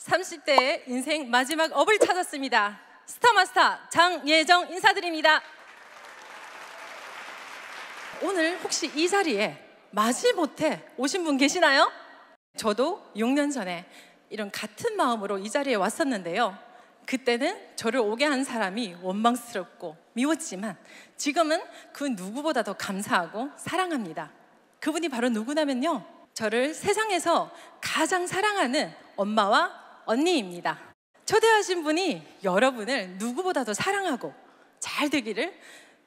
30대의 인생 마지막 업을 찾았습니다. 스타마스터 장예정 인사드립니다. 오늘 혹시 이 자리에 마지못해 오신 분 계시나요? 저도 6년 전에 이런 같은 마음으로 이 자리에 왔었는데요. 그때는 저를 오게 한 사람이 원망스럽고 미웠지만 지금은 그 누구보다도 감사하고 사랑합니다. 그분이 바로 누구냐면요, 저를 세상에서 가장 사랑하는 엄마와 언니입니다. 초대하신 분이 여러분을 누구보다도 사랑하고 잘 되기를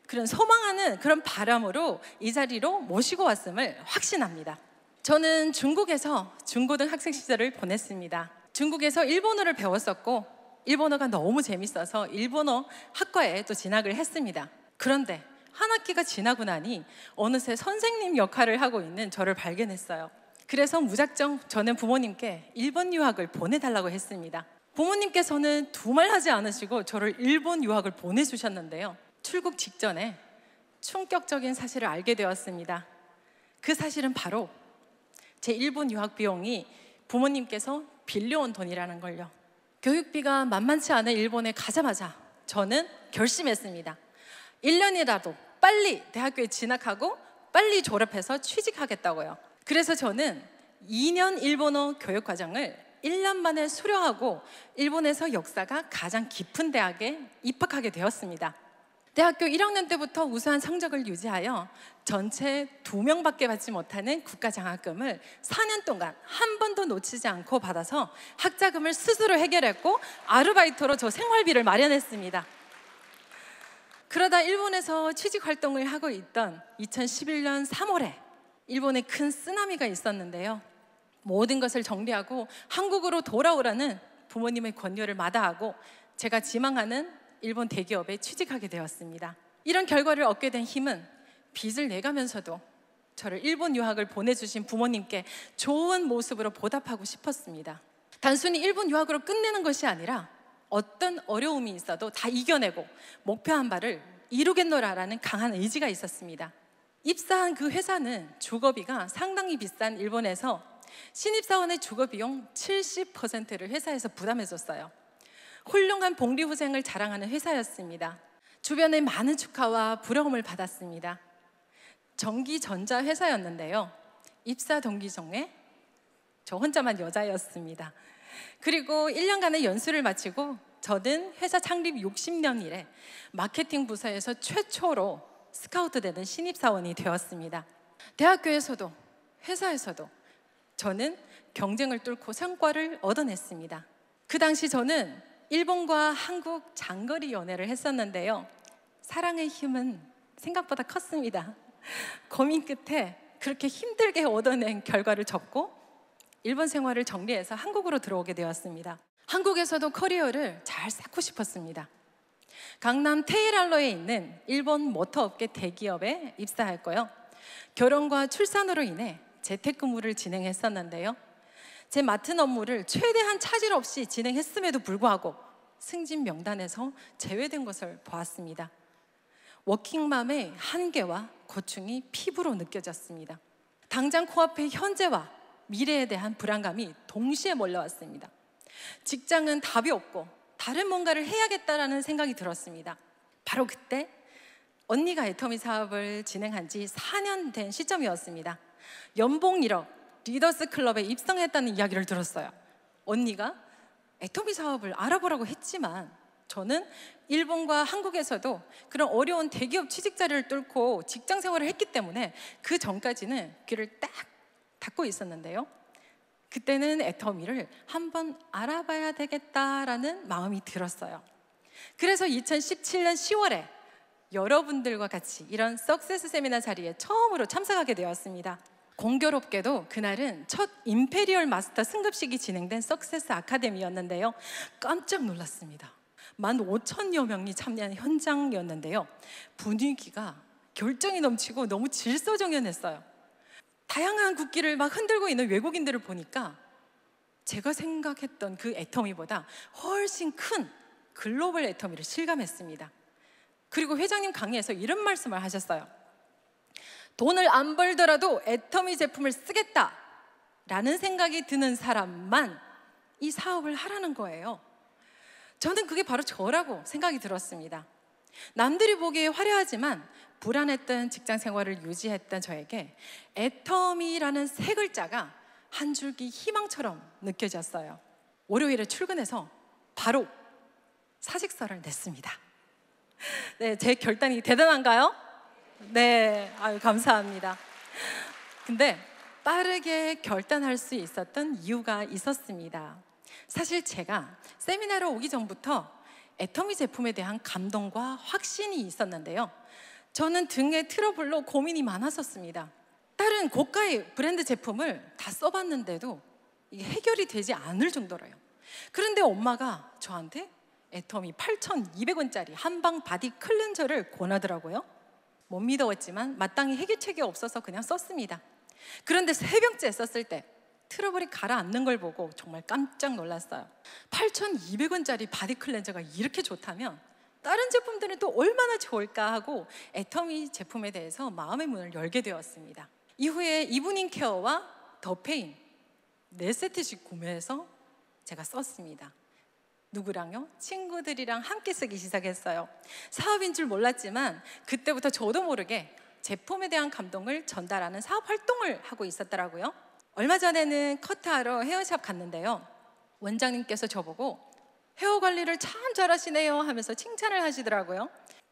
그런 소망하는 그런 바람으로 이 자리로 모시고 왔음을 확신합니다. 저는 중국에서 중고등학생 시절을 보냈습니다. 중국에서 일본어를 배웠었고 일본어가 너무 재밌어서 일본어 학과에 또 진학을 했습니다. 그런데 한 학기가 지나고 나니 어느새 선생님 역할을 하고 있는 저를 발견했어요. 그래서 무작정 저는 부모님께 일본 유학을 보내달라고 했습니다. 부모님께서는 두말 하지 않으시고 저를 일본 유학을 보내주셨는데요. 출국 직전에 충격적인 사실을 알게 되었습니다. 그 사실은 바로 제 일본 유학 비용이 부모님께서 빌려온 돈이라는 걸요. 교육비가 만만치 않은 일본에 가자마자 저는 결심했습니다. 1년이라도 빨리 대학교에 진학하고 빨리 졸업해서 취직하겠다고요. 그래서 저는 2년 일본어 교육과정을 1년 만에 수료하고 일본에서 역사가 가장 깊은 대학에 입학하게 되었습니다. 대학교 1학년 때부터 우수한 성적을 유지하여 전체 2명밖에 받지 못하는 국가장학금을 4년 동안 한 번도 놓치지 않고 받아서 학자금을 스스로 해결했고 아르바이트로 저 생활비를 마련했습니다. 그러다 일본에서 취직 활동을 하고 있던 2011년 3월에 일본에 큰 쓰나미가 있었는데요. 모든 것을 정리하고 한국으로 돌아오라는 부모님의 권유를 마다하고 제가 지망하는 일본 대기업에 취직하게 되었습니다. 이런 결과를 얻게 된 힘은 빚을 내가면서도 저를 일본 유학을 보내주신 부모님께 좋은 모습으로 보답하고 싶었습니다. 단순히 일본 유학으로 끝내는 것이 아니라 어떤 어려움이 있어도 다 이겨내고 목표한 바를 이루겠노라라는 강한 의지가 있었습니다. 입사한 그 회사는 주거비가 상당히 비싼 일본에서 신입사원의 주거비용 70%를 회사에서 부담해줬어요. 훌륭한 복리후생을 자랑하는 회사였습니다. 주변의 많은 축하와 부러움을 받았습니다. 전기전자 회사였는데요. 입사 동기 중에 저 혼자만 여자였습니다. 그리고 1년간의 연수를 마치고 저는 회사 창립 60년 이래 마케팅 부서에서 최초로 스카우트 되는 신입사원이 되었습니다. 대학교에서도 회사에서도 저는 경쟁을 뚫고 성과를 얻어냈습니다. 그 당시 저는 일본과 한국 장거리 연애를 했었는데요. 사랑의 힘은 생각보다 컸습니다. 고민 끝에 그렇게 힘들게 얻어낸 결과를 접고 일본 생활을 정리해서 한국으로 들어오게 되었습니다. 한국에서도 커리어를 잘 쌓고 싶었습니다. 강남 테일알로에 있는 일본 모터업계 대기업에 입사했고요. 결혼과 출산으로 인해 재택근무를 진행했었는데요. 제 맡은 업무를 최대한 차질 없이 진행했음에도 불구하고 승진 명단에서 제외된 것을 보았습니다. 워킹맘의 한계와 고충이 피부로 느껴졌습니다. 당장 코앞의 현재와 미래에 대한 불안감이 동시에 몰려왔습니다. 직장은 답이 없고 다른 뭔가를 해야겠다라는 생각이 들었습니다. 바로 그때 언니가 애터미 사업을 진행한 지 4년 된 시점이었습니다. 연봉 1억, 리더스 클럽에 입성했다는 이야기를 들었어요. 언니가 애터미 사업을 알아보라고 했지만 저는 일본과 한국에서도 그런 어려운 대기업 취직 자리를 뚫고 직장 생활을 했기 때문에 그 전까지는 귀를 딱 닫고 있었는데요. 그때는 애터미를 한번 알아봐야 되겠다라는 마음이 들었어요. 그래서 2017년 10월에 여러분들과 같이 이런 석세스 세미나 자리에 처음으로 참석하게 되었습니다. 공교롭게도 그날은 첫 임페리얼 마스터 승급식이 진행된 석세스 아카데미였는데요. 깜짝 놀랐습니다. 15,000여 명이 참여한 현장이었는데요. 분위기가 결정이 넘치고 너무 질서정연했어요. 다양한 국기를 막 흔들고 있는 외국인들을 보니까 제가 생각했던 그 애터미보다 훨씬 큰 글로벌 애터미를 실감했습니다. 그리고 회장님 강의에서 이런 말씀을 하셨어요. 돈을 안 벌더라도 애터미 제품을 쓰겠다라는 생각이 드는 사람만 이 사업을 하라는 거예요. 저는 그게 바로 저라고 생각이 들었습니다. 남들이 보기에 화려하지만 불안했던 직장 생활을 유지했던 저에게 애터미라는 세 글자가 한 줄기 희망처럼 느껴졌어요. 월요일에 출근해서 바로 사직서를 냈습니다. 네, 제 결단이 대단한가요? 네, 아유, 감사합니다. 근데 빠르게 결단할 수 있었던 이유가 있었습니다. 사실 제가 세미나로 오기 전부터 애터미 제품에 대한 감동과 확신이 있었는데요. 저는 등에 트러블로 고민이 많았었습니다. 다른 고가의 브랜드 제품을 다 써봤는데도 이게 해결이 되지 않을 정도로요. 그런데 엄마가 저한테 애터미 8,200원짜리 한방 바디 클렌저를 권하더라고요. 못 믿어왔지만 마땅히 해결책이 없어서 그냥 썼습니다. 그런데 3병째 썼을 때 트러블이 가라앉는 걸 보고 정말 깜짝 놀랐어요. 8,200원짜리 바디 클렌저가 이렇게 좋다면 다른 제품들은 또 얼마나 좋을까 하고 애터미 제품에 대해서 마음의 문을 열게 되었습니다. 이후에 이브닝 케어와 더 페인 4세트씩 구매해서 제가 썼습니다. 누구랑요? 친구들이랑 함께 쓰기 시작했어요. 사업인 줄 몰랐지만 그때부터 저도 모르게 제품에 대한 감동을 전달하는 사업 활동을 하고 있었더라고요. 얼마 전에는 커트하러 헤어샵 갔는데요. 원장님께서 저보고 헤어 관리를 참 잘하시네요 하면서 칭찬을 하시더라고요.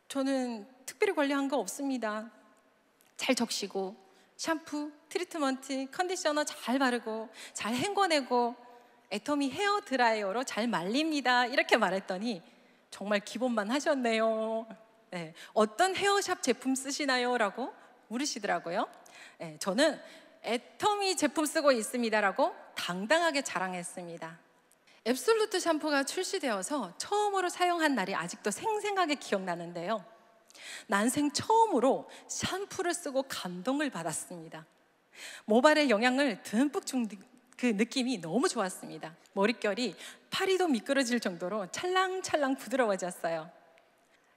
저는 특별히 관리한 거 없습니다. 잘 적시고 샴푸, 트리트먼트, 컨디셔너 잘 바르고 잘 헹궈내고 애터미 헤어 드라이어로 잘 말립니다 이렇게 말했더니 정말 기본만 하셨네요. 네, 어떤 헤어샵 제품 쓰시나요? 라고 물으시더라고요. 네, 저는 애터미 제품 쓰고 있습니다 라고 당당하게 자랑했습니다. 앱솔루트 샴푸가 출시되어서 처음으로 사용한 날이 아직도 생생하게 기억나는데요. 난생 처음으로 샴푸를 쓰고 감동을 받았습니다. 모발에 영양을 듬뿍 준 그 느낌이 너무 좋았습니다. 머릿결이 파리도 미끄러질 정도로 찰랑찰랑 부드러워졌어요.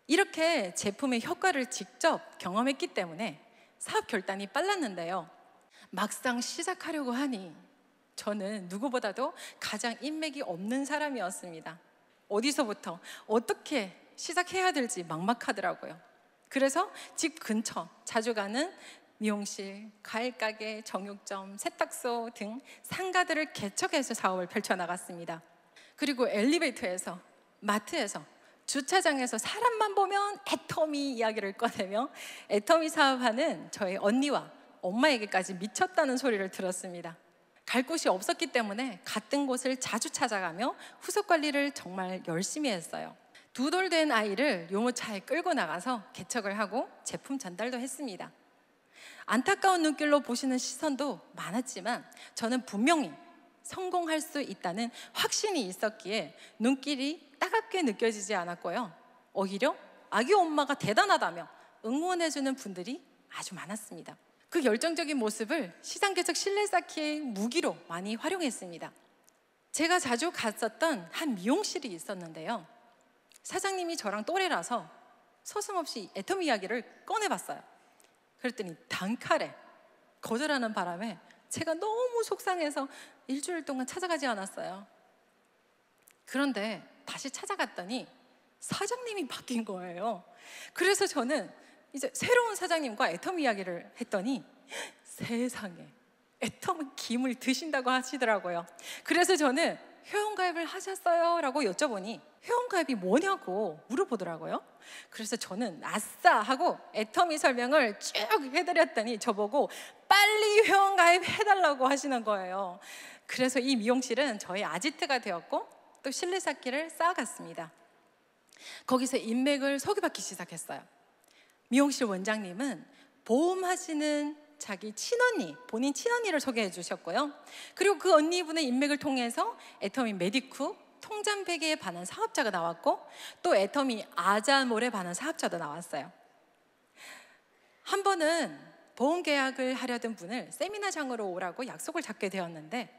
이렇게 제품의 효과를 직접 경험했기 때문에 사업 결단이 빨랐는데요. 막상 시작하려고 하니 저는 누구보다도 가장 인맥이 없는 사람이었습니다. 어디서부터 어떻게 시작해야 될지 막막하더라고요. 그래서 집 근처 자주 가는 미용실, 과일가게, 정육점, 세탁소 등 상가들을 개척해서 사업을 펼쳐나갔습니다. 그리고 엘리베이터에서, 마트에서, 주차장에서 사람만 보면 애터미 이야기를 꺼내며 애터미 사업하는 저의 언니와 엄마에게까지 미쳤다는 소리를 들었습니다. 갈 곳이 없었기 때문에 같은 곳을 자주 찾아가며 후속 관리를 정말 열심히 했어요. 2돌 된 아이를 유모차에 끌고 나가서 개척을 하고 제품 전달도 했습니다. 안타까운 눈길로 보시는 시선도 많았지만 저는 분명히 성공할 수 있다는 확신이 있었기에 눈길이 따갑게 느껴지지 않았고요. 오히려 아기 엄마가 대단하다며 응원해주는 분들이 아주 많았습니다. 그 열정적인 모습을 시장 개척 실내 쌓기의 무기로 많이 활용했습니다. 제가 자주 갔었던 한 미용실이 있었는데요. 사장님이 저랑 또래라서 서슴없이 애터미 이야기를 꺼내봤어요. 그랬더니 단칼에 거절하는 바람에 제가 너무 속상해서 일주일 동안 찾아가지 않았어요. 그런데 다시 찾아갔더니 사장님이 바뀐 거예요. 그래서 저는 이제 새로운 사장님과 애터미 이야기를 했더니 세상에 애터미 김을 드신다고 하시더라고요. 그래서 저는 회원가입을 하셨어요? 라고 여쭤보니 회원가입이 뭐냐고 물어보더라고요. 그래서 저는 아싸 하고 애터미 설명을 쭉 해드렸더니 저보고 빨리 회원가입 해달라고 하시는 거예요. 그래서 이 미용실은 저의 아지트가 되었고 또 실내 쌓기를 쌓아갔습니다. 거기서 인맥을 소개받기 시작했어요. 미용실 원장님은 보험하시는 자기 친언니, 본인 친언니를 소개해 주셨고요. 그리고 그 언니분의 인맥을 통해서 애터미 메디쿠, 통잠 베개에 반한 사업자가 나왔고 또 애터미 아자몰에 반한 사업자도 나왔어요. 한 번은 보험 계약을 하려던 분을 세미나장으로 오라고 약속을 잡게 되었는데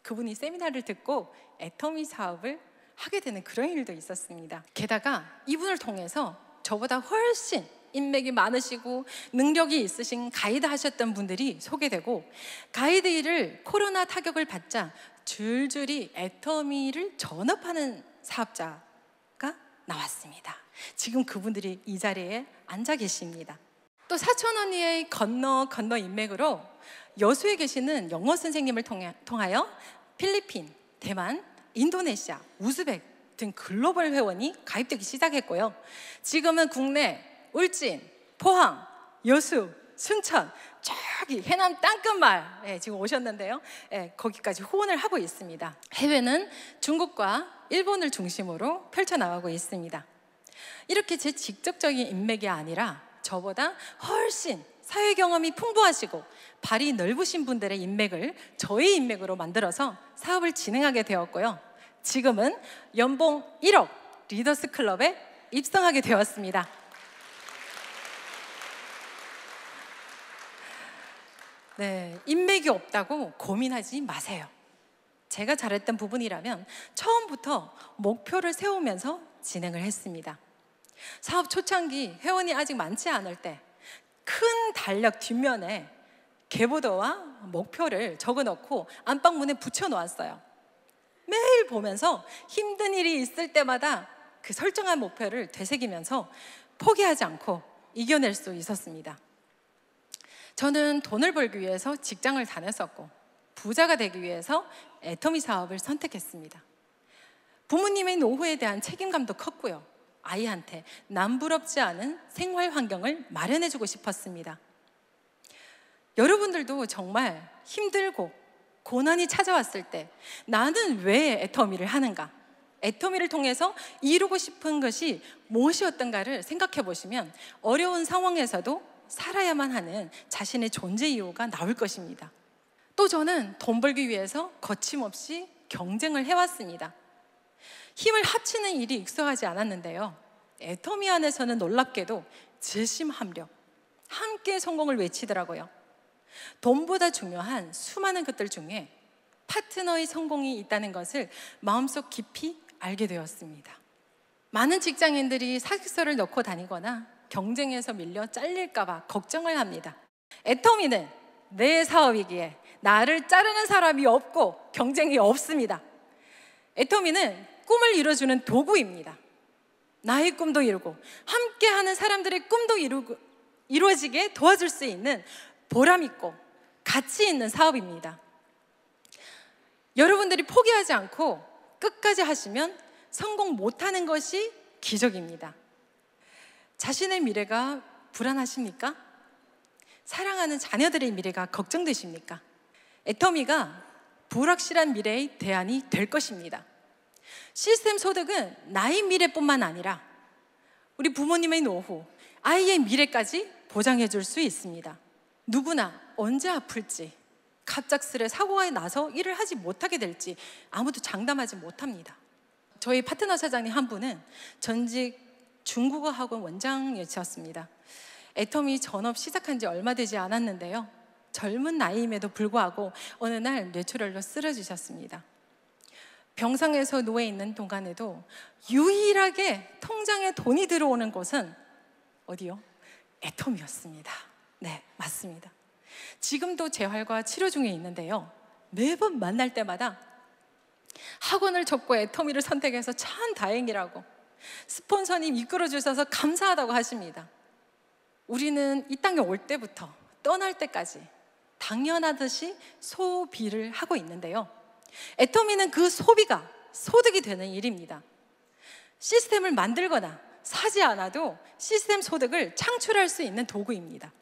그분이 세미나를 듣고 애터미 사업을 하게 되는 그런 일도 있었습니다. 게다가 이분을 통해서 저보다 훨씬 인맥이 많으시고 능력이 있으신 가이드 하셨던 분들이 소개되고 가이드 일을 코로나 타격을 받자 줄줄이 애터미를 전업하는 사업자가 나왔습니다. 지금 그분들이 이 자리에 앉아 계십니다. 또 사촌 언니의 건너 인맥으로 여수에 계시는 영어 선생님을 통하여 필리핀, 대만, 인도네시아, 우즈벡 등 글로벌 회원이 가입되기 시작했고요. 지금은 국내 울진, 포항, 여수, 순천, 저기 해남 땅끝마을 지금 오셨는데요. 거기까지 후원을 하고 있습니다. 해외는 중국과 일본을 중심으로 펼쳐나가고 있습니다. 이렇게 제 직접적인 인맥이 아니라 저보다 훨씬 사회 경험이 풍부하시고 발이 넓으신 분들의 인맥을 저희 인맥으로 만들어서 사업을 진행하게 되었고요. 지금은 연봉 1억 리더스 클럽에 입성하게 되었습니다. 네, 인맥이 없다고 고민하지 마세요. 제가 잘했던 부분이라면 처음부터 목표를 세우면서 진행을 했습니다. 사업 초창기 회원이 아직 많지 않을 때 큰 달력 뒷면에 계보도와 목표를 적어놓고 안방문에 붙여놓았어요. 매일 보면서 힘든 일이 있을 때마다 그 설정한 목표를 되새기면서 포기하지 않고 이겨낼 수 있었습니다. 저는 돈을 벌기 위해서 직장을 다녔었고 부자가 되기 위해서 애터미 사업을 선택했습니다. 부모님의 노후에 대한 책임감도 컸고요. 아이한테 남부럽지 않은 생활 환경을 마련해주고 싶었습니다. 여러분들도 정말 힘들고 고난이 찾아왔을 때 나는 왜 애터미를 하는가? 애터미를 통해서 이루고 싶은 것이 무엇이었던가를 생각해 보시면 어려운 상황에서도 살아야만 하는 자신의 존재 이유가 나올 것입니다. 또 저는 돈 벌기 위해서 거침없이 경쟁을 해왔습니다. 힘을 합치는 일이 익숙하지 않았는데요. 애터미 안에서는 놀랍게도 재심합력, 함께 성공을 외치더라고요. 돈보다 중요한 수많은 것들 중에 파트너의 성공이 있다는 것을 마음속 깊이 알게 되었습니다. 많은 직장인들이 사직서를 넣고 다니거나 경쟁에서 밀려 잘릴까 봐 걱정을 합니다. 애터미는 내 사업이기에 나를 자르는 사람이 없고 경쟁이 없습니다. 애터미는 꿈을 이뤄주는 도구입니다. 나의 꿈도 이루고 함께하는 사람들의 꿈도 이루어지게 도와줄 수 있는 보람 있고 가치 있는 사업입니다. 여러분들이 포기하지 않고 끝까지 하시면 성공 못하는 것이 기적입니다. 자신의 미래가 불안하십니까? 사랑하는 자녀들의 미래가 걱정되십니까? 애터미가 불확실한 미래의 대안이 될 것입니다. 시스템 소득은 나의 미래뿐만 아니라 우리 부모님의 노후, 아이의 미래까지 보장해 줄 수 있습니다. 누구나 언제 아플지, 갑작스레 사고가 나서 일을 하지 못하게 될지 아무도 장담하지 못합니다. 저희 파트너 사장님 한 분은 전직 중국어 학원 원장이셨습니다. 애터미 전업 시작한 지 얼마 되지 않았는데요. 젊은 나이임에도 불구하고 어느 날 뇌출혈로 쓰러지셨습니다. 병상에서 누워있는 동안에도 유일하게 통장에 돈이 들어오는 곳은 어디요? 애터미였습니다. 네, 맞습니다. 지금도 재활과 치료 중에 있는데요. 매번 만날 때마다 학원을 접고 애터미를 선택해서 참 다행이라고, 스폰서님 이끌어 주셔서 감사하다고 하십니다. 우리는 이 땅에 올 때부터 떠날 때까지 당연하듯이 소비를 하고 있는데요. 애터미는 그 소비가 소득이 되는 일입니다. 시스템을 만들거나 사지 않아도 시스템 소득을 창출할 수 있는 도구입니다.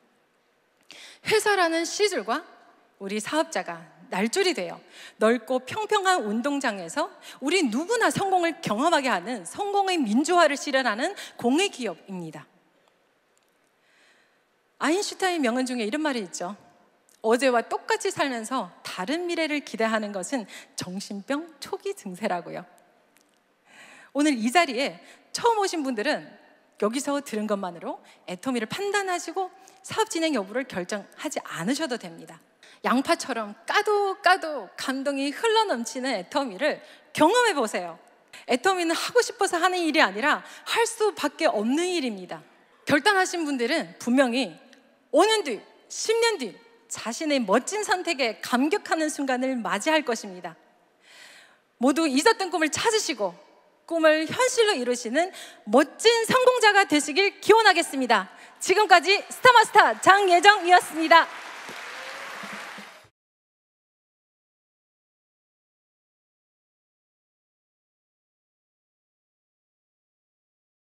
회사라는 시줄과 우리 사업자가 날줄이 되어 넓고 평평한 운동장에서 우리 누구나 성공을 경험하게 하는 성공의 민주화를 실현하는 공의 기업입니다. 아인슈타인 명언 중에 이런 말이 있죠. 어제와 똑같이 살면서 다른 미래를 기대하는 것은 정신병 초기 증세라고요. 오늘 이 자리에 처음 오신 분들은 여기서 들은 것만으로 애터미를 판단하시고 사업 진행 여부를 결정하지 않으셔도 됩니다. 양파처럼 까도 감동이 흘러넘치는 애터미를 경험해 보세요. 애터미는 하고 싶어서 하는 일이 아니라 할 수밖에 없는 일입니다. 결단하신 분들은 분명히 5년 뒤, 10년 뒤 자신의 멋진 선택에 감격하는 순간을 맞이할 것입니다. 모두 잊었던 꿈을 찾으시고 꿈을 현실로 이루시는 멋진 성공자가 되시길 기원하겠습니다. 지금까지 스타마스터 장예정이었습니다.